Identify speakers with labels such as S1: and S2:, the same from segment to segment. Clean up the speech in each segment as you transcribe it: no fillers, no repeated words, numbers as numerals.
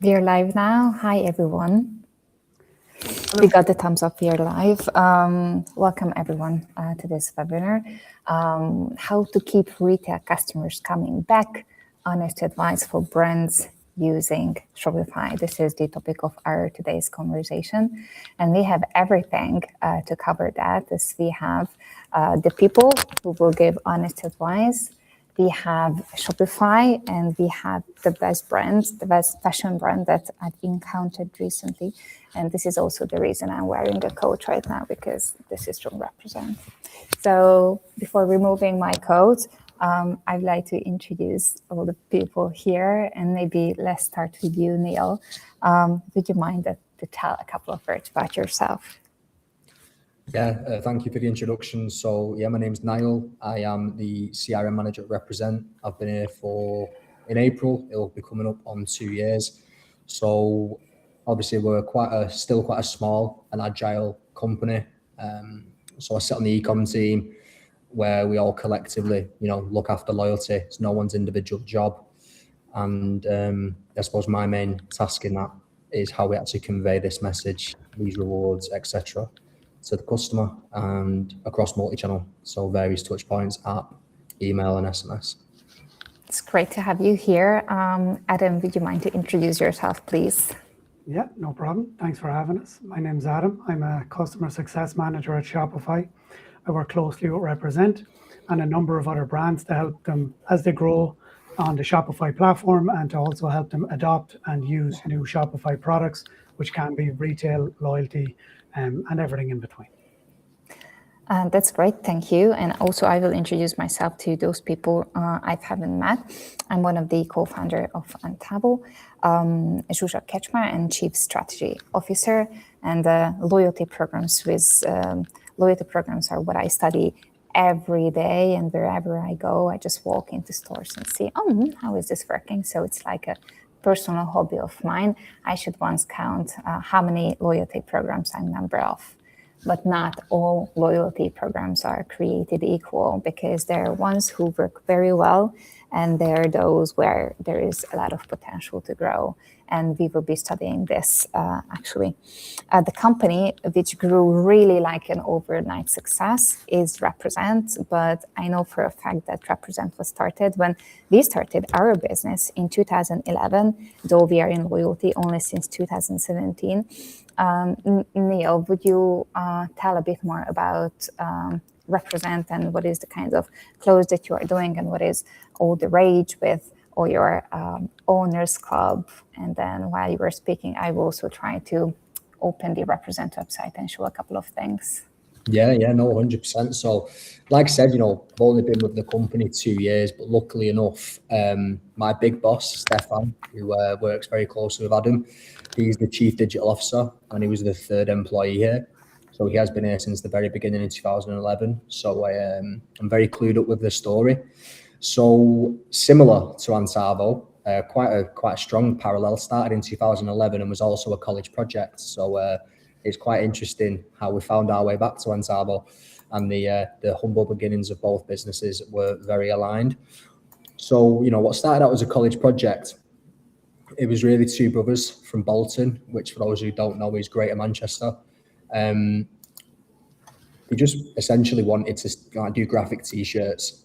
S1: We are live now. Hi, everyone.
S2: Hello.
S1: We got the thumbs up. We are live. Welcome, everyone, to this webinar. How to keep retail customers coming back. Honest advice for brands using Shopify. This is the topic of our today's conversation. And we have everything to cover that, as we have the people who will give honest advice. We have Shopify, and we have the best brands, the best fashion brand that I've encountered recently. And this is also the reason I'm wearing a coat right now, because this is from Represent. So before removing my coat, I'd like to introduce all the people here, and maybe let's start with you, Neil. Would you mind to tell a couple of words about yourself?
S3: Yeah, thank you for the introduction. So yeah, my name's Niall. I am the CRM manager at Represent. I've been here in April, it'll be coming up on 2 years. So obviously we're still quite a small and agile company. So I sit on the e-com team where we all collectively, look after loyalty. It's no one's individual job. And I suppose my main task in that is how we actually convey this message, these rewards, etc., to the customer and across multi-channel, so various touch points, app, email, and SMS.
S1: It's great to have you here. Adam, would you mind to introduce yourself, please?
S2: Yeah, no problem. Thanks for having us. My name's Adam. I'm a customer success manager at Shopify. I work closely with Represent and a number of other brands to help them as they grow on the Shopify platform, and to also help them adopt and use new Shopify products, which can be retail, loyalty, and everything in between.
S1: That's great, thank you. And also I will introduce myself to those people I haven't met. I'm one of the co-founder of Antavo, Zsuzsa Kecsmar, and Chief Strategy Officer. And loyalty programs are what I study every day, and wherever I go, I just walk into stores and see, how is this working? So it's like a personal hobby of mine. I should once count how many loyalty programs I'm a member of. But not all loyalty programs are created equal, because there are ones who work very well, and there are those where there is a lot of potential to grow. And we will be studying this actually. The company which grew really like an overnight success is Represent, but I know for a fact that Represent was started when we started our business in 2011, though we are in loyalty only since 2017. Neil, would you tell a bit more about Represent and what is the kind of clothes that you are doing, and what is all the rage with all your owners club? And then while you were speaking, I will also try to open the Represent website and show a couple of things.
S3: Yeah, no, 100%. So like I said, I've only been with the company 2 years, but luckily enough, my big boss, Stefan, who works very closely with Adam, he's the Chief Digital Officer, and he was the third employee here. So he has been here since the very beginning in 2011. So I'm very clued up with the story. So similar to Antavo, quite a strong parallel, started in 2011 and was also a college project. So it's quite interesting how we found our way back to Antavo, and the humble beginnings of both businesses were very aligned. So, what started out as a college project, it was really two brothers from Bolton, which for those who don't know is Greater Manchester. They just essentially wanted to do graphic t-shirts,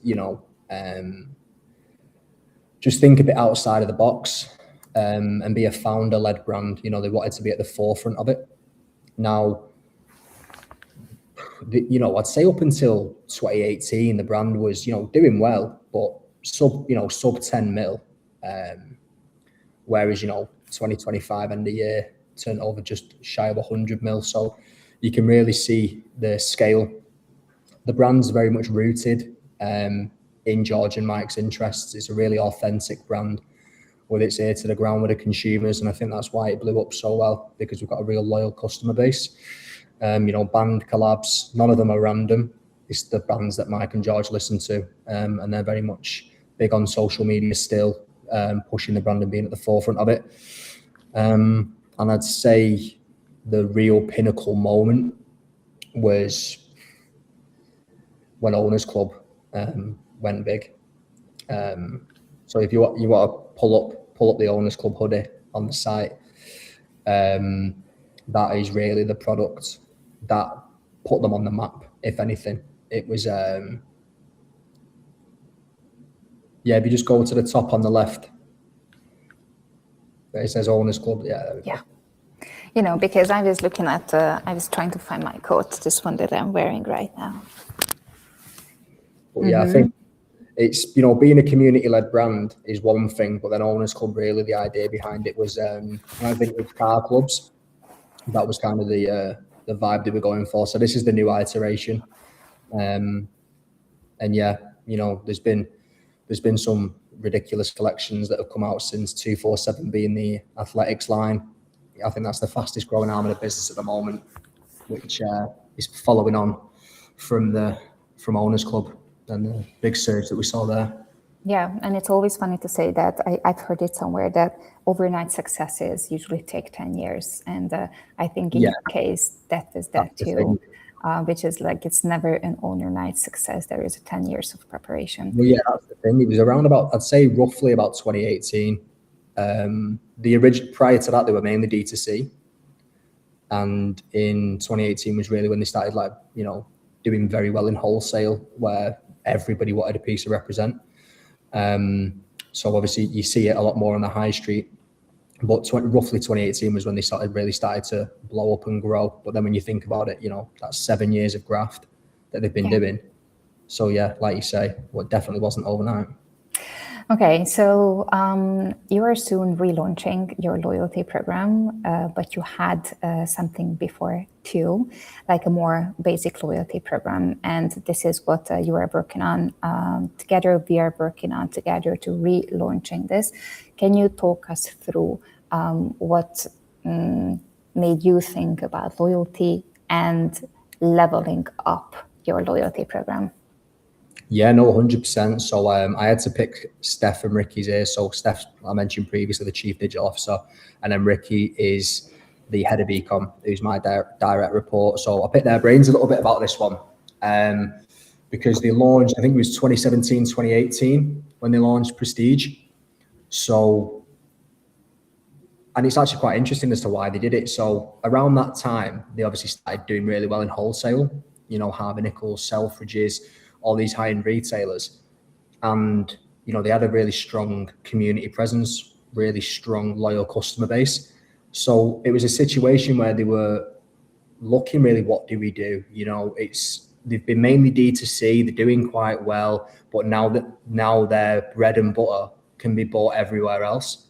S3: just think a bit outside of the box, and be a founder-led brand. They wanted to be at the forefront of it. Now, I'd say up until 2018, the brand was, doing well, but sub 10 mil. Whereas, 2025 end of year turned over just shy of 100 mil. So you can really see the scale. The brand's very much rooted in George and Mike's interests. It's a really authentic brand with its ear to the ground with the consumers. And I think that's why it blew up so well, because we've got a real loyal customer base. Band collabs, none of them are random. It's the bands that Mike and George listen to. And they're very much big on social media still, pushing the brand and being at the forefront of it. And I'd say the real pinnacle moment was when Owners Club went big. So if you want to pull up the Owners Club hoodie on the site. That is really the product that put them on the map, if anything. It was, if you just go to the top on the left, it says Owners Club.
S1: Yeah. You know, because I was looking at, I was trying to find my coat, this one that I'm wearing right now.
S3: But yeah, I think it's, being a community-led brand is one thing, but then Owners Club, really, the idea behind it was, I think it's car clubs. That was kind of the vibe they were going for. So this is the new iteration. And yeah, there's been some ridiculous collections that have come out since 247 being the athletics line. I think that's the fastest growing arm of the business at the moment, which is following on from Owners Club and the big surge that we saw there.
S1: Yeah, and it's always funny to say that. I've heard it somewhere that overnight successes usually take 10 years. And I think in your case, that is that too, which is like it's never an overnight success. There is 10 years of preparation.
S3: Well, yeah, that's the thing. It was around about, I'd say roughly about 2018. The original, prior to that, they were mainly D2C. And in 2018 was really when they started doing very well in wholesale, where everybody wanted a piece of represent. So obviously you see it a lot more on the high street, but roughly 2018 was when they really started to blow up and grow. But then when you think about it, that's 7 years of graft that they've been doing. So yeah, like you say, what definitely wasn't overnight.
S1: Okay, so you are soon relaunching your loyalty program, but you had something before too, like a more basic loyalty program. And this is what you are working on together. We are working on together to relaunching this. Can you talk us through what made you think about loyalty and leveling up your loyalty program?
S3: Yeah, no, 100%. So I had to pick Steph and Ricky's ears. So Steph, I mentioned previously, the Chief Digital Officer, and then Ricky is the head of ecom, who's my direct report. So I picked their brains a little bit about this one because they launched, I think it was 2017, 2018 when they launched Prestige. So, and it's actually quite interesting as to why they did it. So around that time, they obviously started doing really well in wholesale, Harvey Nichols, Selfridges, all these high-end retailers. And, they had a really strong community presence, really strong, loyal customer base. So it was a situation where they were looking really, what do we do? They've been mainly D2C, they're doing quite well, but now their bread and butter can be bought everywhere else.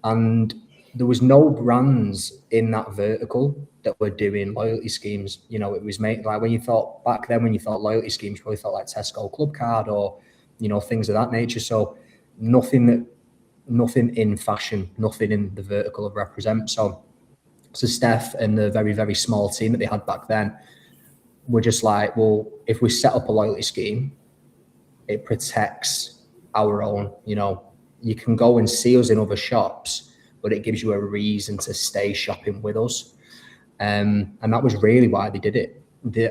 S3: And there was no brands in that vertical that were doing loyalty schemes. It was made like when you thought loyalty schemes, you probably thought like Tesco Club Card or, things of that nature. So nothing in fashion, nothing in the vertical of represent. So Steph and the very, very small team that they had back then were just like, well, if we set up a loyalty scheme, it protects our own, you can go and see us in other shops, but it gives you a reason to stay shopping with us. And that was really why they did it.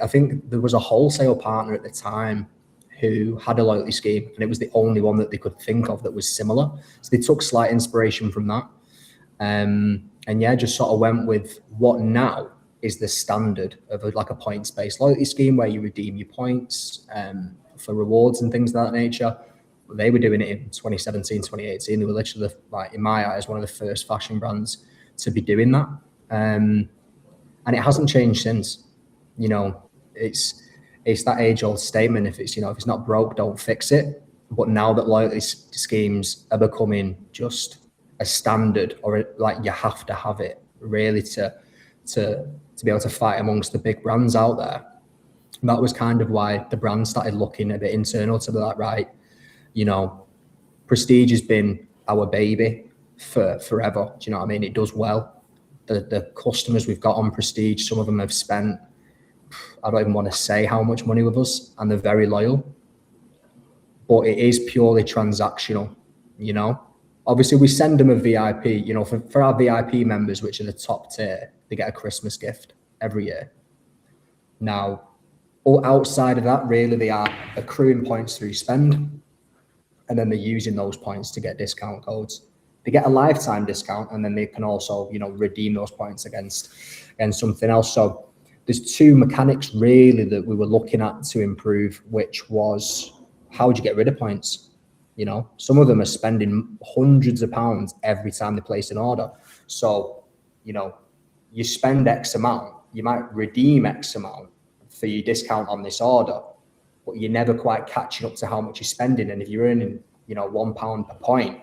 S3: I think there was a wholesale partner at the time who had a loyalty scheme, and it was the only one that they could think of that was similar. So they took slight inspiration from that. And just sort of went with what now is the standard of a points-based loyalty scheme where you redeem your points for rewards and things of that nature. They were doing it in 2017, 2018. They were literally, in my eyes, one of the first fashion brands to be doing that. And it hasn't changed since. It's that age-old statement: if it's not broke, don't fix it. But now that loyalty schemes are becoming just a standard, or you have to have it really to be able to fight amongst the big brands out there. That was kind of why the brand started looking a bit internal to be like, right, Prestige has been our baby for forever. Do you know what I mean? It does well. The customers we've got on Prestige, some of them have spent, I don't even want to say how much money with us, and they're very loyal. But it is purely transactional, Obviously, we send them a VIP, for our VIP members, which are the top tier, they get a Christmas gift every year. Now, outside of that, really, they are accruing points through spend, and then they're using those points to get discount codes. they get a lifetime discount, and then they can also, you know, redeem those points against something else. So there's two mechanics really that we were looking at to improve, which was, how would you get rid of points? You know, some of them are spending hundreds of pounds every time they place an order. So, you know, you spend X amount, you might redeem X amount for your discount on this order, but you're never quite catching up to how much you're spending. And if you're earning, you know, £1 per point,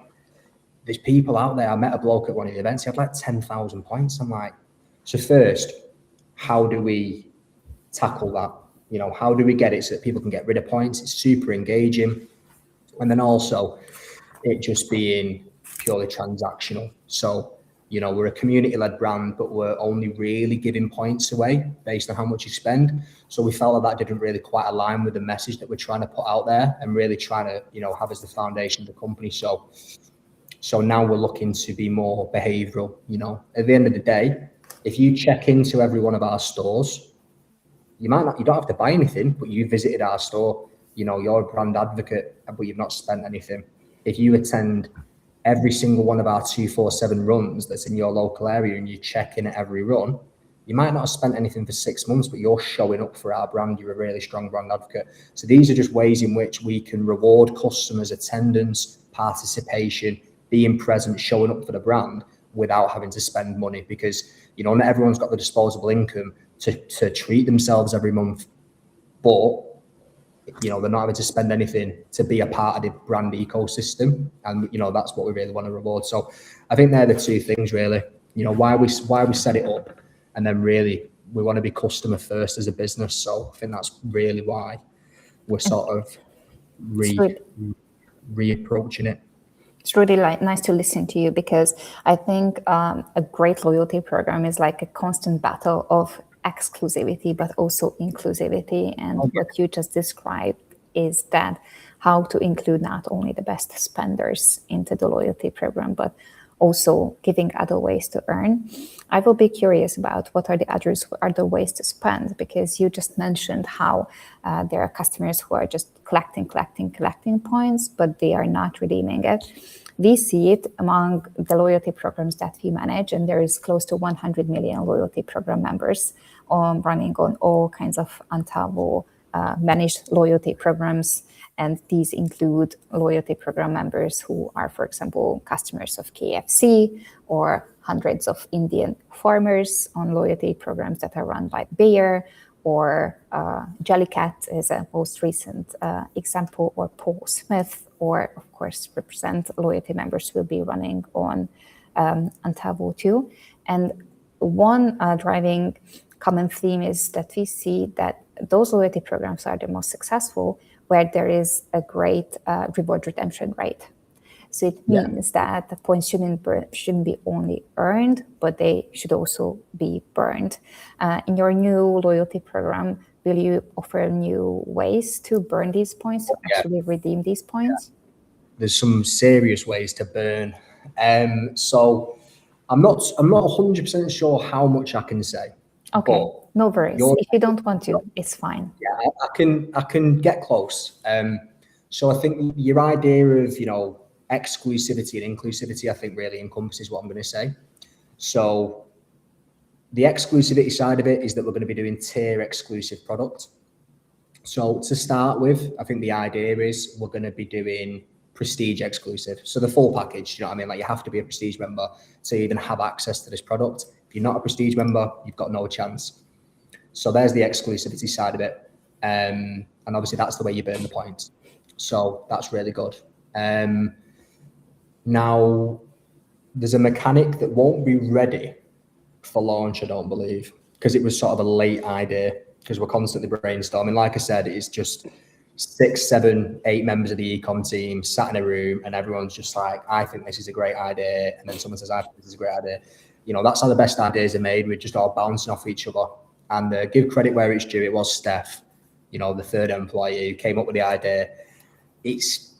S3: there's people out there. I met a bloke at one of the events, he had like 10,000 points. I'm like, so first, how do we tackle that? You know, how do we get it so that people can get rid of points? It's super engaging. And then also it just being purely transactional. So, you know, we're a community-led brand, but we're only really giving points away based on how much you spend. So we felt that didn't really quite align with the message that we're trying to put out there and really trying to, you know, have as the foundation of the company. So now we're looking to be more behavioral. You know, at the end of the day, if you check into every one of our stores, you don't have to buy anything, but you visited our store, you know, you're a brand advocate, but you've not spent anything. If you attend every single one of our 247 runs that's in your local area and you check in at every run, you might not have spent anything for 6 months, but you're showing up for our brand. You're a really strong brand advocate. So these are just ways in which we can reward customers' attendance, participation, being present, showing up for the brand without having to spend money, because, you know, not everyone's got the disposable income to treat themselves every month, but, you know, they're not having to spend anything to be a part of the brand ecosystem. And, you know, that's what we really want to reward. So I think they're the two things really, you know, why we set it up, and then really we want to be customer first as a business. So I think that's really why we're sort of reapproaching it.
S1: It's really nice to listen to you, because I think a great loyalty program is like a constant battle of exclusivity, but also inclusivity. And what you just described is that how to include not only the best spenders into the loyalty program, but also giving other ways to earn. I will be curious about what are the other ways to spend, because you just mentioned how there are customers who are just collecting points, but they are not redeeming it. We see it among the loyalty programs that we manage, and there is close to 100 million loyalty program members running on all kinds of Antavo managed loyalty programs. And these include loyalty program members who are, for example, customers of KFC, or hundreds of Indian farmers on loyalty programs that are run by Bayer, or Jellycat is a most recent example, or Paul Smith, or of course Represent loyalty members will be running on Antavo too. And one driving common theme is that we see that those loyalty programs are the most successful where there is a great reward redemption rate. So it means that the points shouldn't be only earned, but they should also be burned. In your new loyalty program, will you offer new ways to burn these points, to actually redeem these points?
S3: There's some serious ways to burn. So I'm not 100% sure how much I can say.
S1: Okay, no worries. If you don't want to, it's fine.
S3: Yeah, I can get close. So I think your idea of, you know, exclusivity and inclusivity, I think really encompasses what I'm going to say. So the exclusivity side of it is that we're going to be doing tier exclusive product. So to start with, I think the idea is we're going to be doing prestige exclusive. So the full package, you know what I mean? Like, you have to be a prestige member to even have access to this product. If you're not a prestige member, you've got no chance. So there's the exclusivity side of it. And obviously that's the way you burn the points. So that's really good. Now, there's a mechanic that won't be ready for launch, I don't believe, because it was sort of a late idea, because we're constantly brainstorming. Like I said, it's just 6, 7, 8 members of the ecom team sat in a room, and everyone's just like, I think this is a great idea. And then someone says, I think this is a great idea. You know, that's how the best ideas are made. We're just all bouncing off each other. And give credit where it's due. It was Steph, you know, the third employee who came up with the idea. It's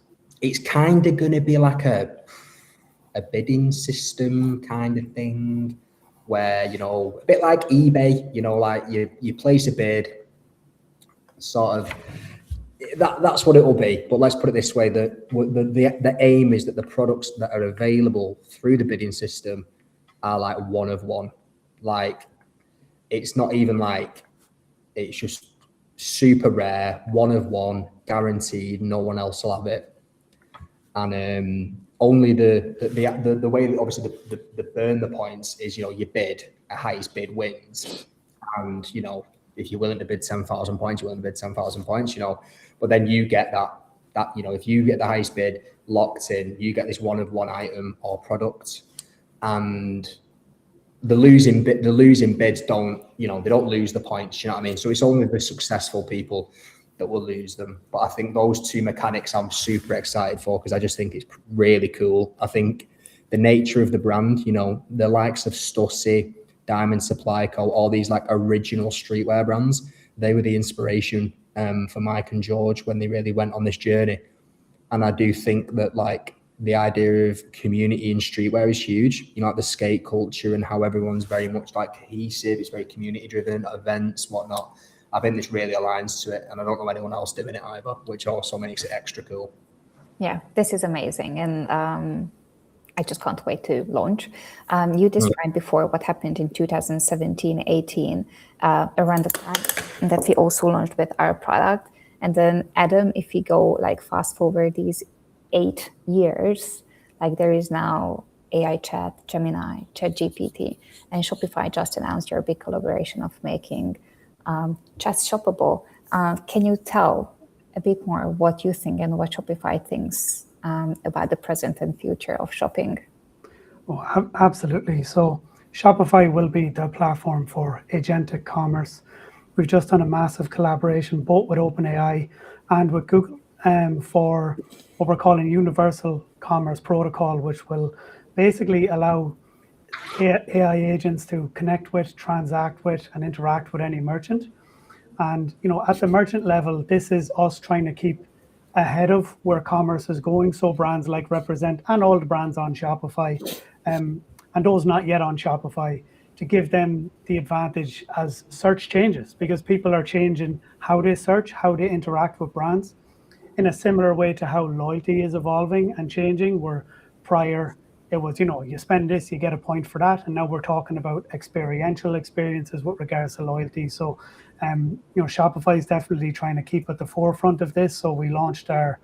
S3: kind of going to be like a bidding system kind of thing, where, you know, a bit like eBay, you know, like you place a bid, sort of, that's what it will be. But let's put it this way: the aim is that the products that are available through the bidding system are like one of one. Like, it's not even like, it's just super rare, one of one, guaranteed. No one else will have it. And only the way that obviously the burn the points is, you bid, a highest bid wins, and if you're willing to bid 10,000 points, you're willing to bid 10,000 points, but then you get that if you get the highest bid locked in, you get this one of one item or product, and the losing bids don't, they don't lose the points, you know what I mean? So it's only the successful people that will lose them. But I think those two mechanics I'm super excited for, because I just think it's really cool. I think the nature of the brand, the likes of Stussy, Diamond Supply Co., all these like original streetwear brands, they were the inspiration for Mike and George when they really went on this journey. And I do think that like the idea of community in streetwear is huge, like the skate culture and how everyone's very much like cohesive. It's very community driven, events, whatnot. I think this really aligns to it, and I don't know anyone else doing it either, which also makes it extra cool.
S1: Yeah, this is amazing, and I just can't wait to launch. You described before what happened in 2017-18 around the time that we also launched with our product. And then Adam, if we go like fast forward these 8 years, like there is now AI chat, Gemini, ChatGPT, and Shopify just announced your big collaboration of making chats shoppable. Can you tell a bit more what you think and what Shopify thinks about the present and future of shopping?
S2: Oh, absolutely. So Shopify will be the platform for agentic commerce. We've just done a massive collaboration both with OpenAI and with Google for what we're calling Universal Commerce Protocol, which will basically allow AI agents to connect with, transact with, and interact with any merchant. And at the merchant level, this is us trying to keep ahead of where commerce is going. So brands like Represent and all the brands on Shopify, and those not yet on Shopify, to give them the advantage as search changes, because people are changing how they search, how they interact with brands, in a similar way to how loyalty is evolving and changing, where prior it was, you spend this, you get a point for that. And now we're talking about experiential experiences with regards to loyalty. So, Shopify is definitely trying to keep at the forefront of this. So we launched our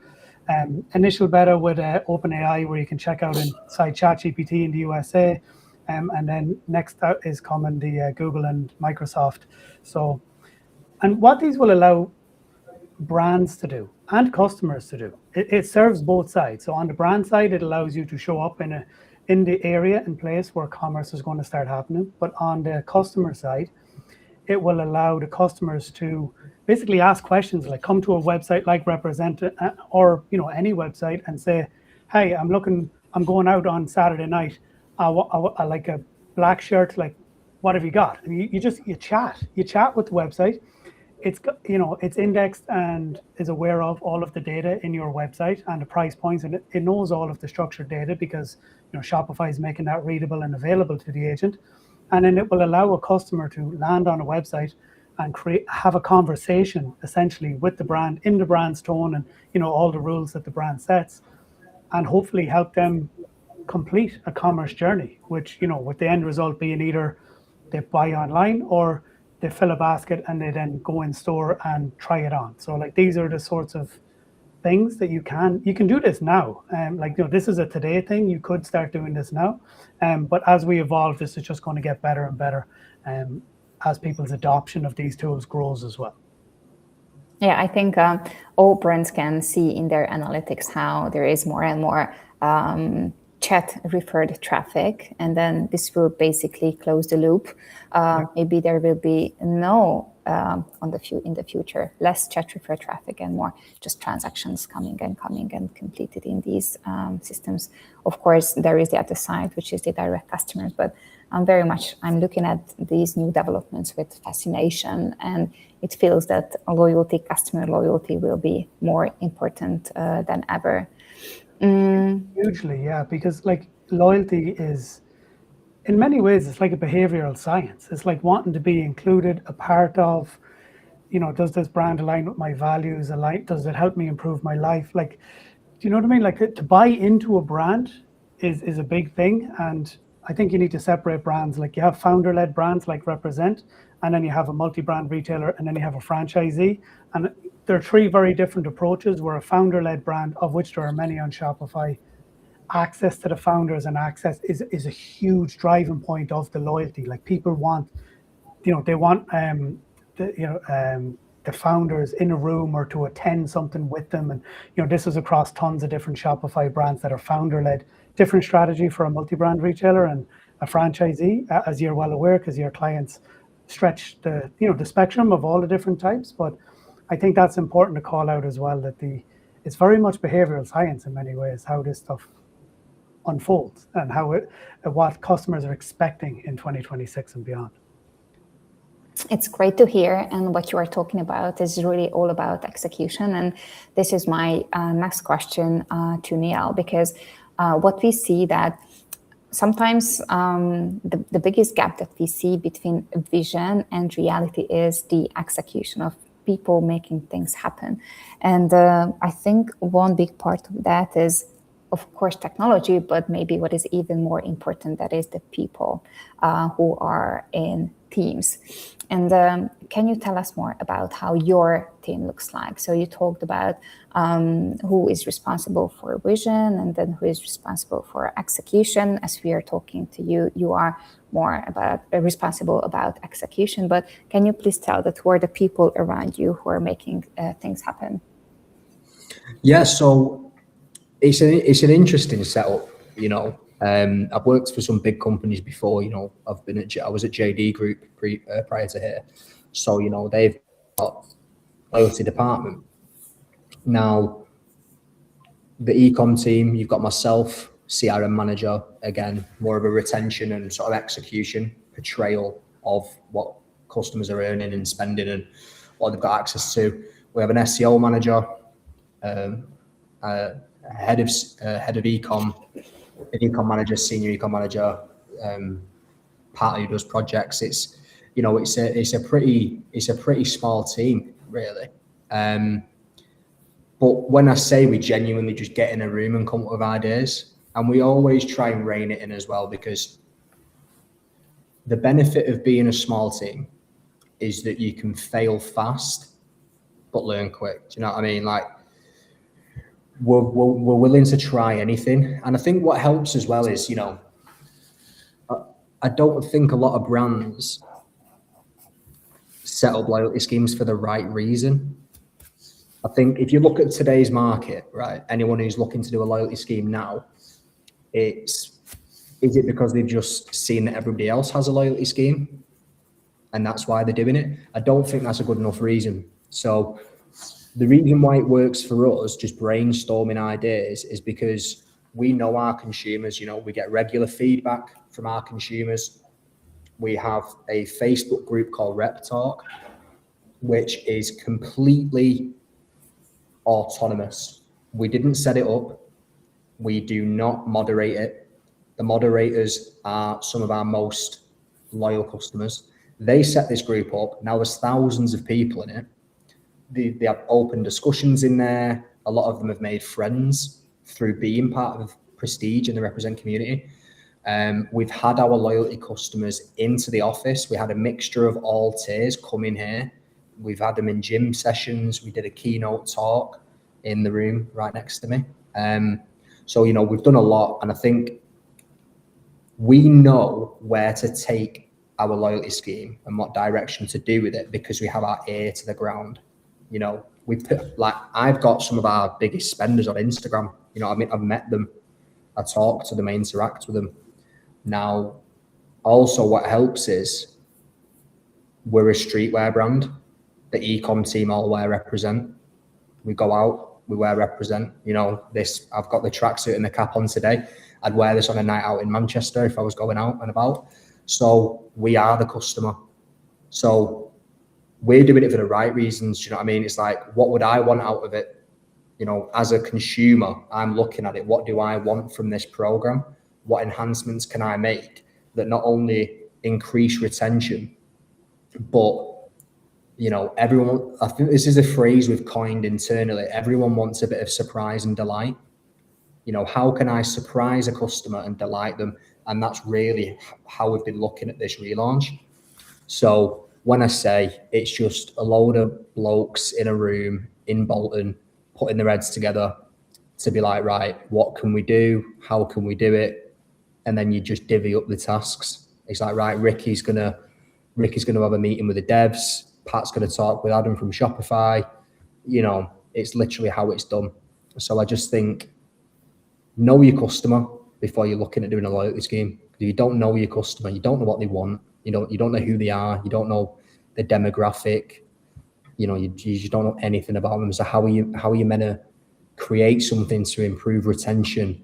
S2: initial beta with OpenAI, where you can check out inside ChatGPT in the USA. And then next out is coming the Google and Microsoft. So, and what these will allow brands to do and customers to do, it serves both sides. So on the brand side, it allows you to show up in the area and place where commerce is going to start happening. But on the customer side, it will allow the customers to basically ask questions, like come to a website like Represent or any website and say, hey, I'm going out on Saturday night. I like a black shirt, like what have you got? And you chat with the website. It's indexed and is aware of all of the data in your website and the price points, and it knows all of the structured data because Shopify is making that readable and available to the agent. And then it will allow a customer to land on a website and have a conversation essentially with the brand in the brand's tone and all the rules that the brand sets, and hopefully help them complete a commerce journey, which with the end result being either they buy online or they fill a basket and they then go in store and try it on. So like these are the sorts of things that you can do this now. This is a today thing. You could start doing this now. But as we evolve, this is just going to get better and better as people's adoption of these tools grows as well.
S1: Yeah, I think all brands can see in their analytics how there is more and more chat referred traffic, and then this will basically close the loop. Maybe there will be no in the future less chat referred traffic and more just transactions coming and completed in these systems. Of course, there is the other side, which is the direct customers, but I'm looking at these new developments with fascination, and it feels that customer loyalty will be more important than ever.
S2: Hugely, yeah, because like loyalty is, in many ways, it's like a behavioral science. It's like wanting to be included, a part of, does this brand align with my values? Does it help me improve my life? Like, do you know what I mean? Like, to buy into a brand is a big thing. And I think you need to separate brands. Like, you have founder-led brands like Represent, and then you have a multi-brand retailer, and then you have a franchisee. And there are three very different approaches. Where a founder-led brand, of which there are many on Shopify, access to the founders and access is a huge driving point of the loyalty. Like, people want, they want the founders in a room or to attend something with them. And this is across tons of different Shopify brands that are founder-led. Different strategy for a multi-brand retailer and a franchisee, as you're well aware, because your clients stretch the spectrum of all the different types. But I think that's important to call out as well, that it's very much behavioral science in many ways, how this stuff unfolds and what customers are expecting in 2026 and beyond.
S1: It's great to hear, and what you are talking about is really all about execution. And this is my next question to Niall, because what we see that sometimes the biggest gap that we see between vision and reality is the execution of people making things happen. And I think one big part of that is, of course, technology, but maybe what is even more important, that is the people who are in teams. And can you tell us more about how your team looks like? So you talked about who is responsible for vision and then who is responsible for execution. As we are talking to you, you are more responsible about execution. But can you please tell that who are the people around you who are making things happen?
S3: Yeah, so it's an interesting setup, I've worked for some big companies before, I was at JD Group prior to here. So, they've got loyalty department. Now, the e-com team, you've got myself, CRM manager, again, more of a retention and sort of execution, portrayal of what customers are earning and spending and what they've got access to. We have an SEO manager, head of e-com, an e-com manager, senior e-com manager, partner who does projects. It's a pretty small team, really. But when I say we genuinely just get in a room and come up with ideas, and we always try and rein it in as well, because the benefit of being a small team is that you can fail fast but learn quick. Do you know what I mean? Like, we're willing to try anything. And I think what helps as well is, I don't think a lot of brands set up loyalty schemes for the right reason. I think if you look at today's market, right, anyone who's looking to do a loyalty scheme now, is it because they've just seen that everybody else has a loyalty scheme and that's why they're doing it? I don't think that's a good enough reason. So the reason why it works for us, just brainstorming ideas, is because we know our consumers. We get regular feedback from our consumers. We have a Facebook group called Rep Talk, which is completely autonomous. We didn't set it up. We do not moderate it. The moderators are some of our most loyal customers. They set this group up. Now there's thousands of people in it. They have open discussions in there. A lot of them have made friends through being part of Prestige and the Represent community. We've had our loyalty customers into the office. We had a mixture of all tiers come in here. We've had them in gym sessions. We did a keynote talk in the room right next to me. So, we've done a lot. And I think we know where to take our loyalty scheme and what direction to do with it, because we have our ear to the ground. I've got some of our biggest spenders on Instagram. I've met them, I talk to them, I interact with them. Now, also what helps is we're a streetwear brand. The e-com team all wear Represent. We go out, we wear Represent. I've got the tracksuit and the cap on today. I'd wear this on a night out in Manchester if I was going out and about. So we are the customer. So we're doing it for the right reasons. Do you know what I mean? It's like, what would I want out of it? As a consumer, I'm looking at it. What do I want from this program? What enhancements can I make that not only increase retention, but everyone, I think this is a phrase we've coined internally. Everyone wants a bit of surprise and delight. How can I surprise a customer and delight them? And that's really how we've been looking at this relaunch. So when I say it's just a load of blokes in a room in Bolton, putting their heads together to be like, right, what can we do? How can we do it? And then you just divvy up the tasks. It's like, right, Ricky's gonna have a meeting with the devs. Pat's gonna talk with Adam from Shopify. It's literally how it's done. So I just think, know your customer before you're looking at doing a loyalty scheme. If you don't know your customer, you don't know what they want. You don't know who they are. You don't know the demographic. You just don't know anything about them. So how are you meant to create something to improve retention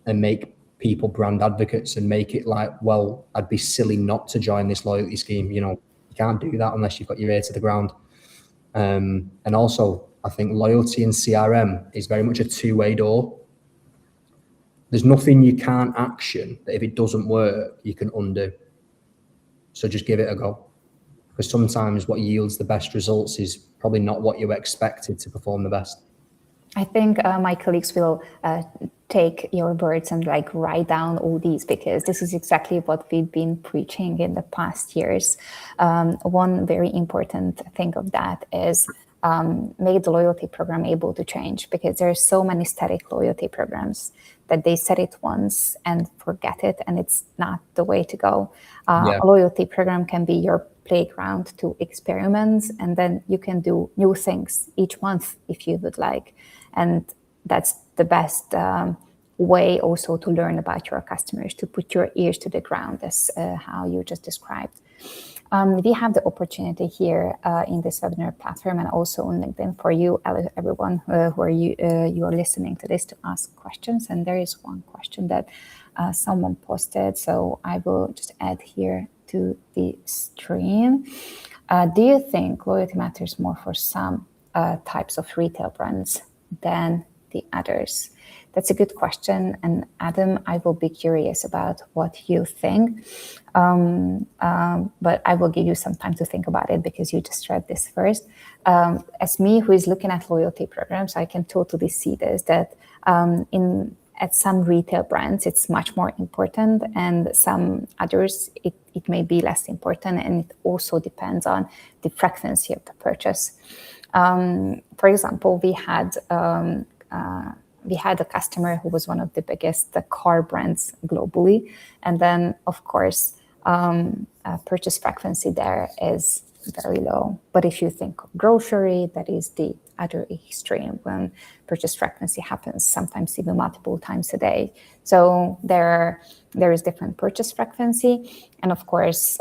S3: and make people brand advocates and make it like, well, I'd be silly not to join this loyalty scheme. You can't do that unless you've got your ear to the ground. And also, I think loyalty and CRM is very much a two-way door. There's nothing you can't action that if it doesn't work, you can undo. So just give it a go. Because sometimes what yields the best results is probably not what you expected to perform the best.
S1: I think my colleagues will take your words and write down all these, because this is exactly what we've been preaching in the past years. One very important thing of that is make the loyalty program able to change, because there are so many static loyalty programs that they set it once and forget it, and it's not the way to go. A loyalty program can be your playground to experiments, and then you can do new things each month if you would like. And that's the best way also to learn about your customers, to put your ears to the ground, as how you just described. We have the opportunity here in this webinar platform and also on LinkedIn for you, everyone who you are listening to this, to ask questions. And there is one question that someone posted, so I will just add here to the stream. Do you think loyalty matters more for some types of retail brands than the others? That's a good question. And Adam, I will be curious about what you think. But I will give you some time to think about it, because you just read this first. As me, who is looking at loyalty programs, I can totally see this, that at some retail brands, it's much more important, and some others, it may be less important. And it also depends on the frequency of the purchase. For example, we had a customer who was one of the biggest car brands globally. And then, of course, purchase frequency there is very low. But if you think of grocery, that is the other extreme, when purchase frequency happens sometimes even multiple times a day. So there is different purchase frequency. And of course,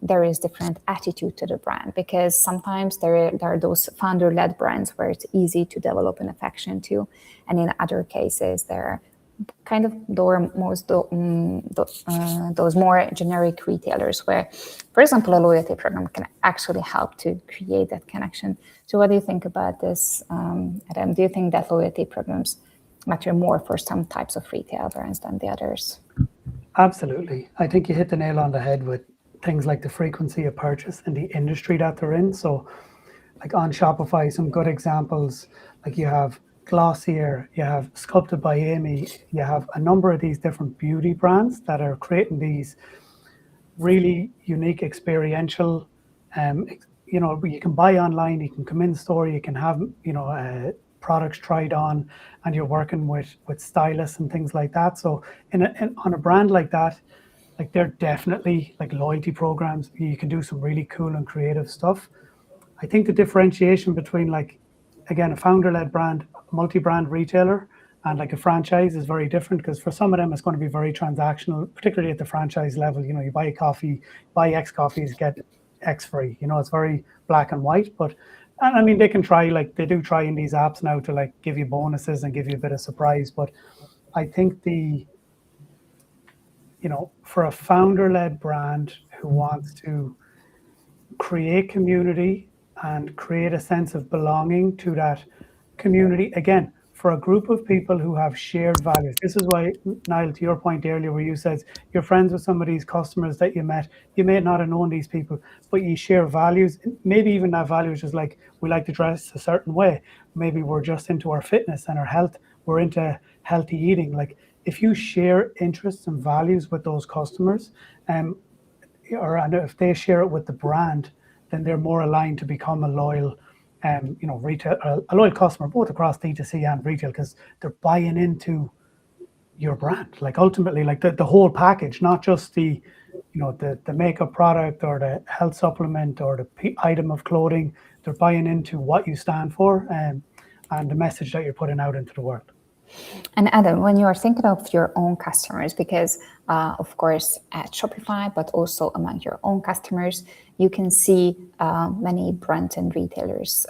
S1: there is different attitude to the brand, because sometimes there are those founder-led brands where it's easy to develop an affection to. And in other cases, there are kind of those more generic retailers where, for example, a loyalty program can actually help to create that connection. So what do you think about this, Adam? Do you think that loyalty programs matter more for some types of retail brands than the others?
S2: Absolutely. I think you hit the nail on the head with things like the frequency of purchase and the industry that they're in. So like on Shopify, some good examples, like you have Glossier, you have Sculpted by Amy, you have a number of these different beauty brands that are creating these really unique experiential, you can buy online, you can come in store, you can have, products tried on, and you're working with stylists and things like that. So on a brand like that, like they're definitely like loyalty programs. You can do some really cool and creative stuff. I think the differentiation between like, again, a founder-led brand, multi-brand retailer, and like a franchise is very different, because for some of them, it's going to be very transactional, particularly at the franchise level. You buy a coffee, buy X coffees, get X free. It's very black and white. But, and I mean, they can try, like they do try in these apps now to like give you bonuses and give you a bit of surprise. But I think for a founder-led brand who wants to create community and create a sense of belonging to that community, again, for a group of people who have shared values. This is why, Niall, to your point earlier, where you said you're friends with some of these customers that you met, you may not have known these people, but you share values. Maybe even that value is just like, we like to dress a certain way. Maybe we're just into our fitness and our health. We're into healthy eating. Like, if you share interests and values with those customers, and if they share it with the brand, then they're more aligned to become a loyal retail, a loyal customer, both across D2C and retail, because they're buying into your brand. Like, ultimately, like the whole package, not just the makeup product or the health supplement or the item of clothing. They're buying into what you stand for, and the message that you're putting out into the world.
S1: And Adam, when you are thinking of your own customers, because of course at Shopify, but also among your own customers, you can see many brands and retailers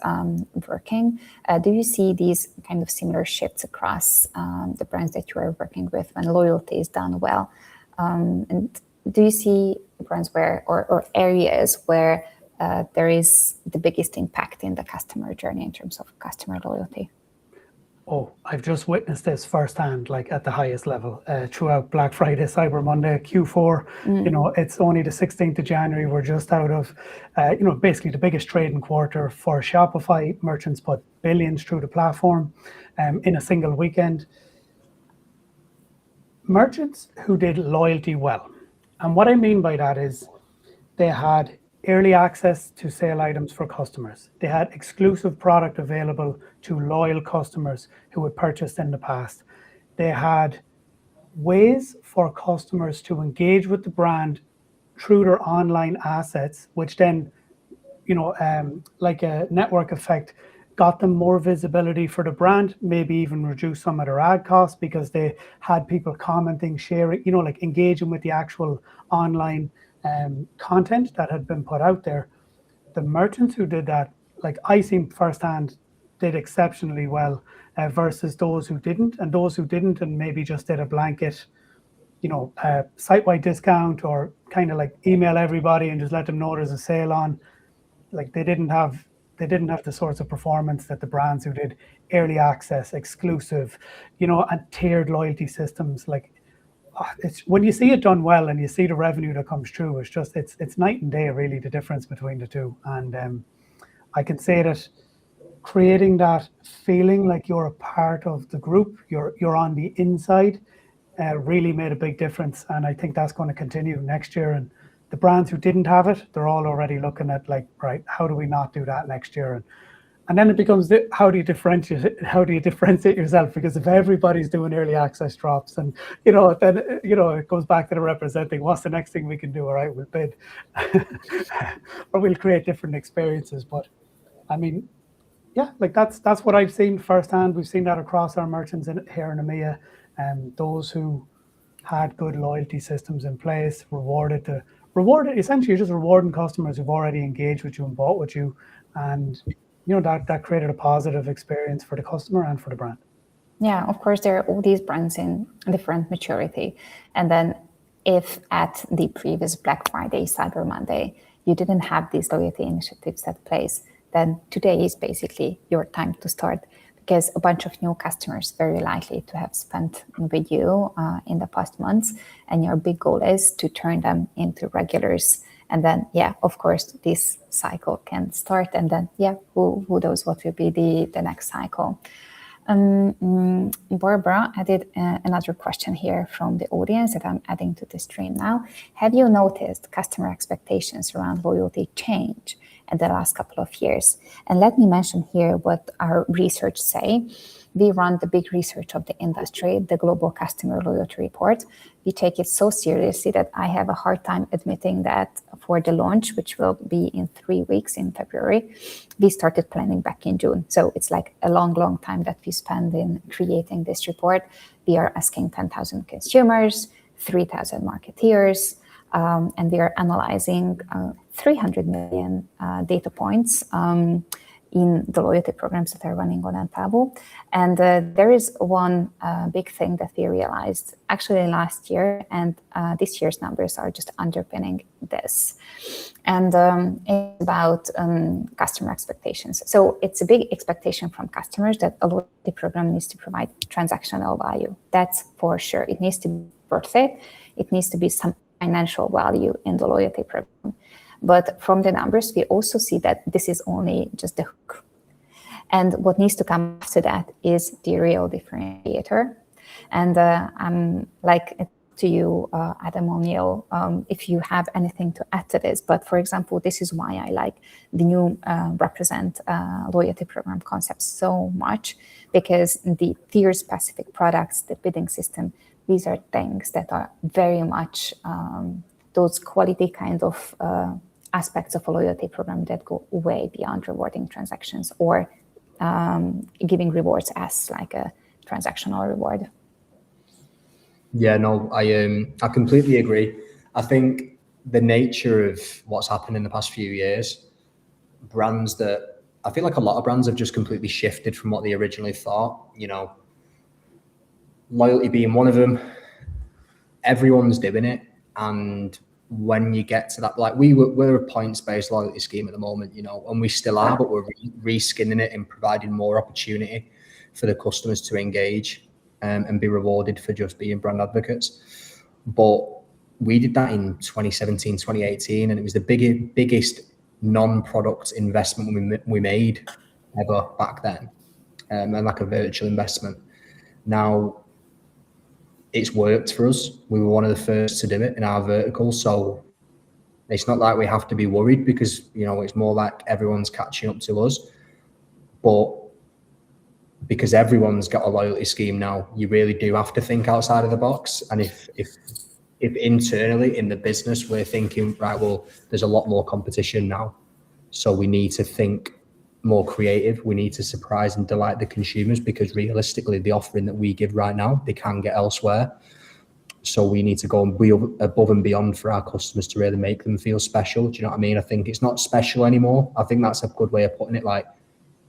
S1: working. Do you see these kind of similar shifts across the brands that you are working with when loyalty is done well? And do you see brands where, or areas where there is the biggest impact in the customer journey in terms of customer loyalty?
S2: Oh, I've just witnessed this firsthand, like at the highest level, throughout Black Friday, Cyber Monday, Q4. It's only the 16th of January. We're just out of, basically the biggest trading quarter for Shopify. Merchants put billions through the platform in a single weekend. Merchants who did loyalty well. And what I mean by that is they had early access to sale items for customers. They had exclusive product available to loyal customers who had purchased in the past. They had ways for customers to engage with the brand through their online assets, which then, like a network effect, got them more visibility for the brand, maybe even reduce some of their ad costs because they had people commenting, sharing, like engaging with the actual online content that had been put out there. The merchants who did that, like I seen firsthand, did exceptionally well versus those who didn't. And those who didn't and maybe just did a blanket, site-wide discount, or kind of like email everybody and just let them know there's a sale on. Like they didn't have the sorts of performance that the brands who did early access, exclusive, and tiered loyalty systems. Like, it's when you see it done well and you see the revenue that comes through, it's night and day, really, the difference between the two. And I can say that creating that feeling like you're a part of the group, you're on the inside, really made a big difference. And I think that's going to continue next year. And the brands who didn't have it, they're all already looking at, like, right, how do we not do that next year? And then it becomes, how do you differentiate yourself? Because if everybody's doing early access drops, and then it goes back to the representing. What's the next thing we can do? All right, we'll bid, or we'll create different experiences. But I mean, yeah, like that's what I've seen firsthand. We've seen that across our merchants here in EMEA, and those who had good loyalty systems in place, essentially you're just rewarding customers who've already engaged with you and bought with you, and that created a positive experience for the customer and for the brand.
S1: Yeah, of course, there are all these brands in different maturity. And then if at the previous Black Friday, Cyber Monday, you didn't have these loyalty initiatives at place, then today is basically your time to start, because a bunch of new customers very likely to have spent with you in the past months. And your big goal is to turn them into regulars. And then, of course, this cycle can start. And then, who knows what will be the next cycle. Barbara added another question here from the audience that I'm adding to the stream now. Have you noticed customer expectations around loyalty change in the last couple of years? And let me mention here what our research say. We run the big research of the industry, the Global Customer Loyalty Report. We take it so seriously that I have a hard time admitting that for the launch, which will be in 3 weeks in February, we started planning back in June. So it's like a long, long time that we spend in creating this report. We are asking 10,000 consumers, 3,000 marketeers, and we are analyzing 300 million data points in the loyalty programs that are running on Antavo. And there is one big thing that we realized actually last year, and this year's numbers are just underpinning this. And it's about customer expectations. So it's a big expectation from customers that a loyalty program needs to provide transactional value. That's for sure. It needs to be worth it. It needs to be some financial value in the loyalty program. But from the numbers, we also see that this is only just the hook. And what needs to come after that is the real differentiator. And I'm like to you, Adam or Neil, if you have anything to add to this. But for example, this is why I like the new Represent loyalty program concept so much, because the tier-specific products, the bidding system, these are things that are very much those quality kind of aspects of a loyalty program that go way beyond rewarding transactions or giving rewards as like a transactional reward.
S3: Yeah, no, I completely agree. I think the nature of what's happened in the past few years, brands that I feel like a lot of brands have just completely shifted from what they originally thought, you know, loyalty being one of them. Everyone's doing it. And when you get to that, like we're a points-based loyalty scheme at the moment, you know, and we still are, but we're reskinning it and providing more opportunity for the customers to engage and be rewarded for just being brand advocates. But we did that in 2017, 2018, and it was the biggest non-product investment we made ever back then, and like a virtual investment. Now, it's worked for us. We were one of the first to do it in our vertical. So it's not like we have to be worried because, you know, it's more like everyone's catching up to us. But because everyone's got a loyalty scheme now, you really do have to think outside of the box. And if internally in the business, we're thinking, right, well, there's a lot more competition now. So we need to think more creative. We need to surprise and delight the consumers because realistically, the offering that we give right now, they can get elsewhere. So we need to go and be above and beyond for our customers to really make them feel special. Do you know what I mean? I think it's not special anymore. I think that's a good way of putting it. Like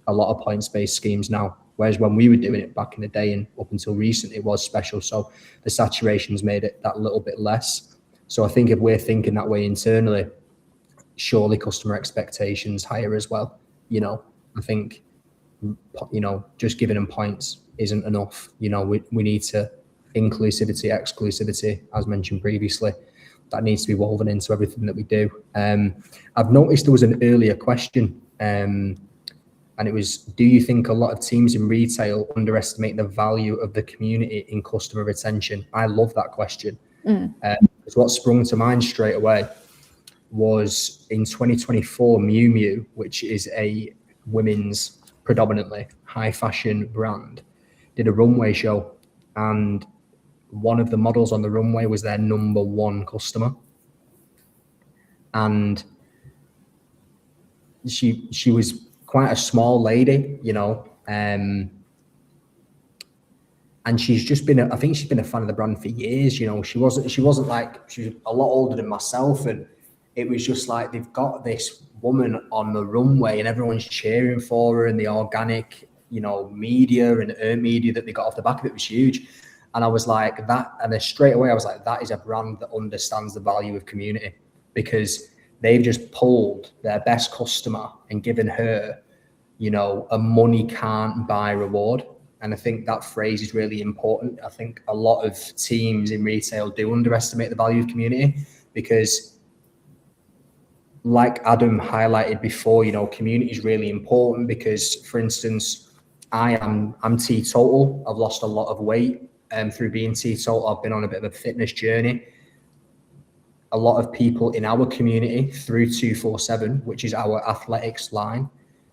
S3: a lot of points-based schemes now, whereas when we were doing it back in the day and up until recent, it was special. So the saturation's made it that little bit less. So I think if we're thinking that way internally, surely customer expectations higher as well. You know, I think, you know, just giving them points isn't enough. You know, we need to inclusivity, exclusivity, as mentioned previously, that needs to be woven into everything that we do. I've noticed there was an earlier question, and it was, do you think a lot of teams in retail underestimate the value of the community in customer retention? I love that question. Because what sprung to mind straight away was in 2024, Miu Miu, which is a women's predominantly high fashion brand, did a runway show, and one of the models on the runway was their number one customer. And she was quite a small lady, you know, and she's just been, I think she's been a fan of the brand for years. You know, she wasn't like, she was a lot older than myself, and it was just like, they've got this woman on the runway and everyone's cheering for her, and the organic, you know, media and earned media that they got off the back of it was huge. And I was like that, and then straight away I was like, that is a brand that understands the value of community, because they've just pulled their best customer and given her, you know, a money can't buy reward. And I think that phrase is really important. I think a lot of teams in retail do underestimate the value of community, because like Adam highlighted before, you know, community is really important because, for instance, I'm teetotal. I've lost a lot of weight through being teetotal. I've been on a bit of a fitness journey. A lot of people in our community through 247, which is our athletics line,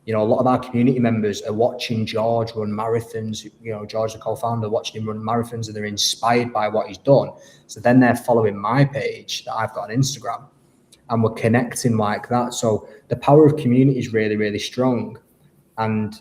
S3: you know, a lot of our community members are watching George run marathons. You know, George, the co-founder, watching him run marathons, and they're inspired by what he's done. So then they're following my page that I've got on Instagram, and we're connecting like that. So the power of community is really, really strong. And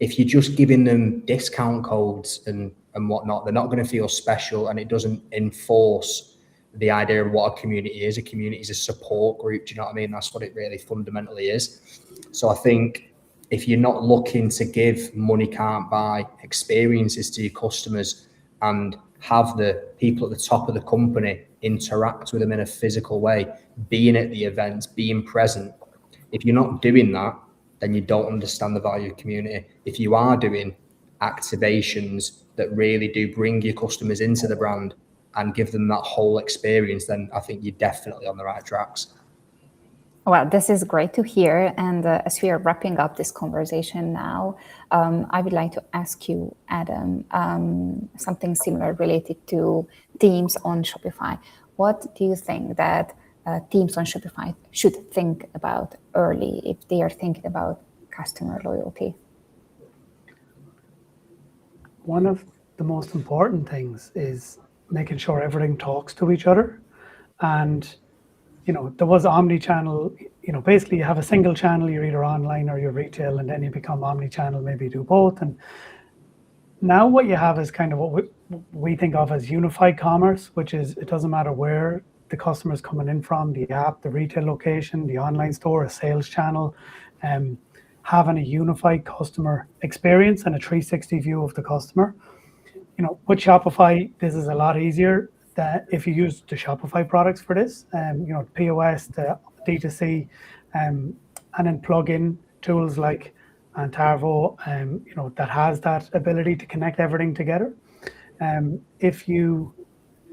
S3: if you're just giving them discount codes and whatnot, they're not going to feel special, and it doesn't enforce the idea of what a community is. A community is a support group. Do you know what I mean? That's what it really fundamentally is. So I think if you're not looking to give money can't buy experiences to your customers and have the people at the top of the company interact with them in a physical way, being at the events, being present, if you're not doing that, then you don't understand the value of community. If you are doing activations that really do bring your customers into the brand and give them that whole experience, then I think you're definitely on the right tracks.
S1: Well, this is great to hear. And as we are wrapping up this conversation now, I would like to ask you, Adam, something similar related to teams on Shopify. What do you think that teams on Shopify should think about early if they are thinking about customer loyalty?
S2: One of the most important things is making sure everything talks to each other. And there was omnichannel, basically you have a single channel, you're either online or you're retail, and then you become omnichannel, maybe you do both. And now what you have is kind of what we think of as unified commerce, which is it doesn't matter where the customer is coming in from, the app, the retail location, the online store, a sales channel, having a unified customer experience and a 360 view of the customer. With Shopify, this is a lot easier. That if you use the Shopify products for this, POS, the D2C, and then plug in tools like Antavo, that has that ability to connect everything together. If you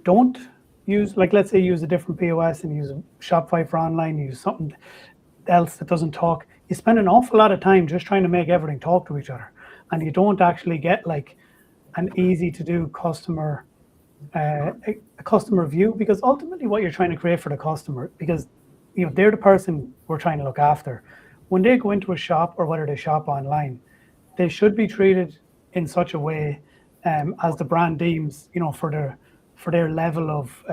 S2: don't use, let's say you use a different POS and use Shopify for online, you use something else that doesn't talk, you spend an awful lot of time just trying to make everything talk to each other. And you don't actually get an easy to do customer a customer view, because ultimately what you're trying to create for the customer, because they're the person we're trying to look after. When they go into a shop or whether they shop online, they should be treated in such a way as the brand deems, for their level of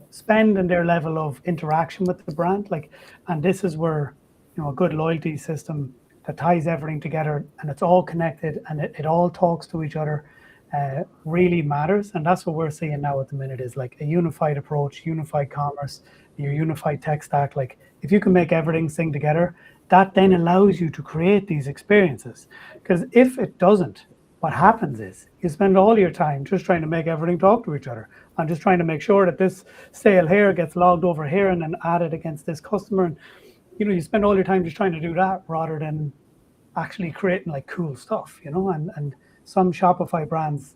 S2: spend and their level of interaction with the brand. And this is where a good loyalty system that ties everything together and it's all connected and it all talks to each other really matters. And that's what we're seeing now at the minute is a unified approach, unified commerce, your unified tech stack. If you can make everything sing together, that then allows you to create these experiences. Because if it doesn't, what happens is you spend all your time just trying to make everything talk to each other. I'm just trying to make sure that this sale here gets logged over here and then added against this customer. And you spend all your time just trying to do that rather than actually creating cool stuff, and some Shopify brands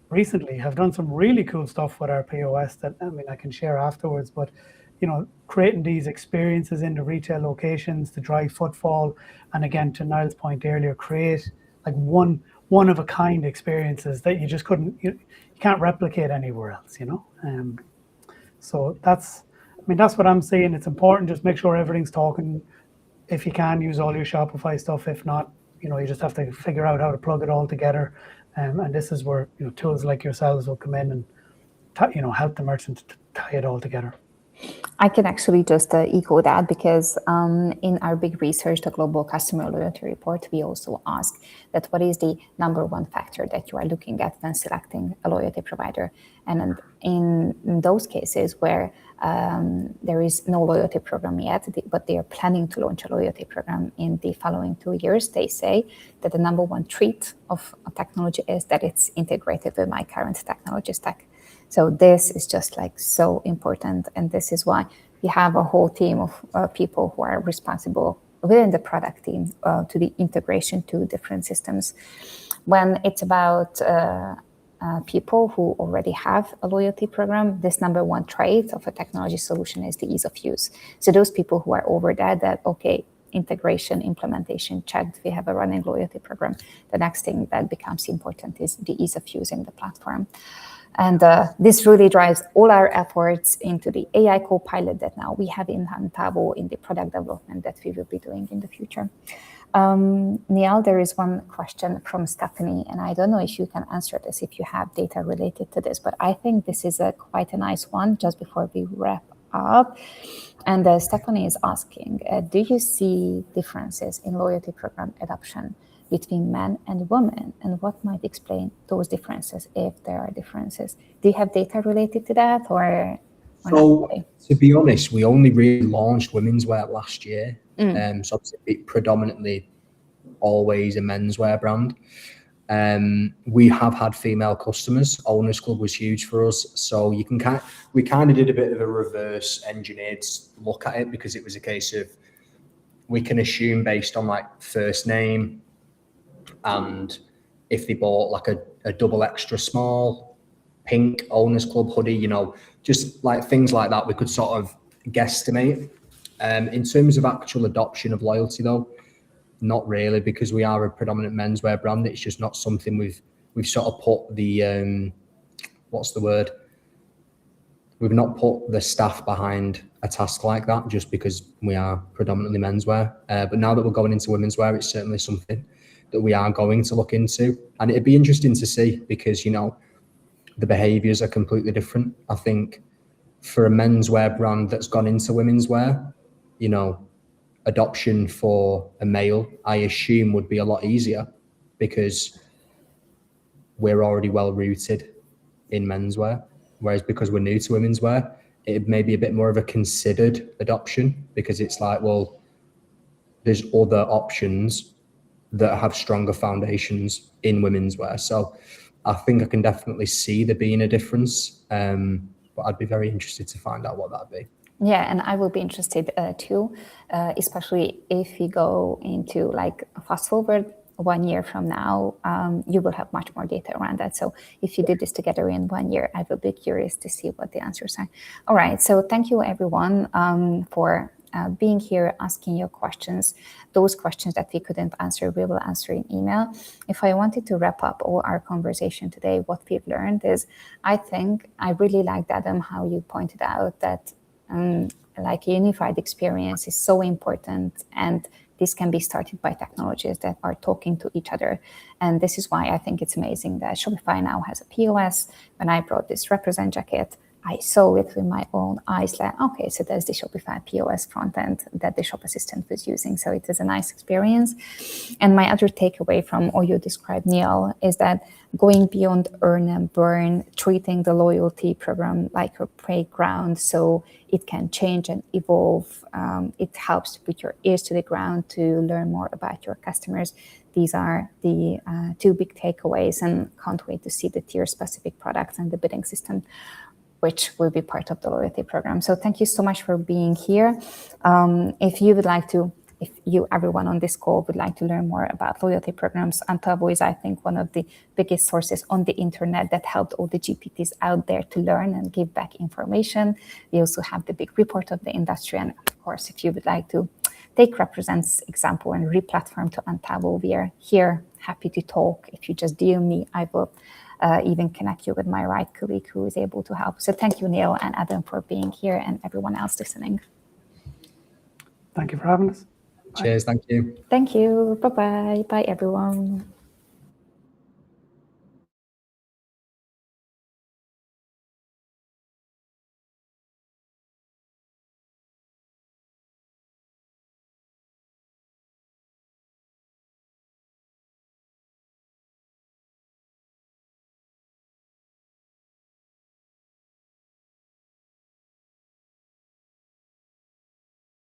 S2: recently have done some really cool stuff with our POS that I can share afterwards. But creating these experiences in the retail locations to drive footfall, and again, to Niall's point earlier, create one of a kind experiences that you just you can't replicate anywhere else. So that's what I'm saying. It's important. Just make sure everything's talking. If you can, use all your Shopify stuff. If not, you just have to figure out how to plug it all together. And this is where tools like yourselves will come in and help the merchant to tie it all together.
S1: I can actually just echo that, because in our big research, the Global Customer Loyalty Report, we also ask that what is the number one factor that you are looking at when selecting a loyalty provider. And in those cases where there is no loyalty program yet, but they are planning to launch a loyalty program in the following 2 years, they say that the number one treat of technology is that it's integrated with my current technology stack. So this is just so important. And this is why we have a whole team of people who are responsible within the product team to the integration to different systems. When it's about people who already have a loyalty program, this number one trait of a technology solution is the ease of use. So those people who are over that, okay, integration, implementation checked, we have a running loyalty program. The next thing that becomes important is the ease of using the platform. And this really drives all our efforts into the AI co-pilot that now we have in Antavo in the product development that we will be doing in the future. Niall, there is one question from Stephanie, and I don't know if you can answer this, if you have data related to this, but I think this is quite a nice one just before we wrap up. And Stephanie is asking, do you see differences in loyalty program adoption between men and women, and what might explain those differences, if there are differences? Do you have data related to that, or
S3: so not? To be honest, we only really launched women's wear last year, so it's predominantly always a menswear brand. We have had female customers. Owners Club was huge for us. So we kind of did a bit of a reverse engineered look at it, because it was a case of, we can assume based on like first name, and if they bought like a double extra small pink Owners Club hoodie, you know, just like things like that, we could sort of guesstimate. In terms of actual adoption of loyalty though, not really, because we are a predominant menswear brand. It's just not something we've sort of put the what's the word? We've not put the staff behind a task like that, just because we are predominantly menswear. But now that we're going into womenswear, it's certainly something that we are going to look into, and it'd be interesting to see, because, you know, the behaviours are completely different. I think for a menswear brand that's gone into womenswear, you know, adoption for a male, I assume, would be a lot easier, because we're already well rooted in menswear. Whereas because we're new to womenswear, it may be a bit more of a considered adoption, because it's like, well, there's other options that have stronger foundations in womenswear. So I think I can definitely see there being a difference, but I'd be very interested to find out what that'd be.
S1: Yeah, and I will be interested too, especially if you go into like fast forward 1 year from now, you will have much more data around that. So if you did this together in 1 year, I will be curious to see what the answers are. All right, so thank you everyone for being here, asking your questions. Those questions that we couldn't answer, we will answer in email. If I wanted to wrap up all our conversation today, what we've learned is, I think I really liked, Adam, how you pointed out that like a unified experience is so important, and this can be started by technologies that are talking to each other. And this is why I think it's amazing that Shopify now has a POS. When I brought this Represent jacket, I saw it with my own eyes, like, okay, so there's the Shopify POS front end that the shop assistant was using. So it is a nice experience. And my other takeaway from all you described, Niall, is that going beyond earn and burn, treating the loyalty program like a playground so it can change and evolve. It helps to put your ears to the ground to learn more about your customers. These are the two big takeaways, and can't wait to see the tier-specific products and the bidding system, which will be part of the loyalty program. So thank you so much for being here. If you, everyone on this call, would like to learn more about loyalty programs, Antavo is, I think, one of the biggest sources on the internet that helped all the GPTs out there to learn and give back information. We also have the big report of the industry. And of course, if you would like to take Represent's example and re-platform to Antavo, we are here, happy to talk. If you just DM me, I will even connect you with my right colleague who is able to help. So thank you, Niall and Adam, for being here, and everyone else listening.
S2: Thank you for having us.
S3: Cheers, thank you.
S1: Thank you. Bye-bye. Bye, everyone.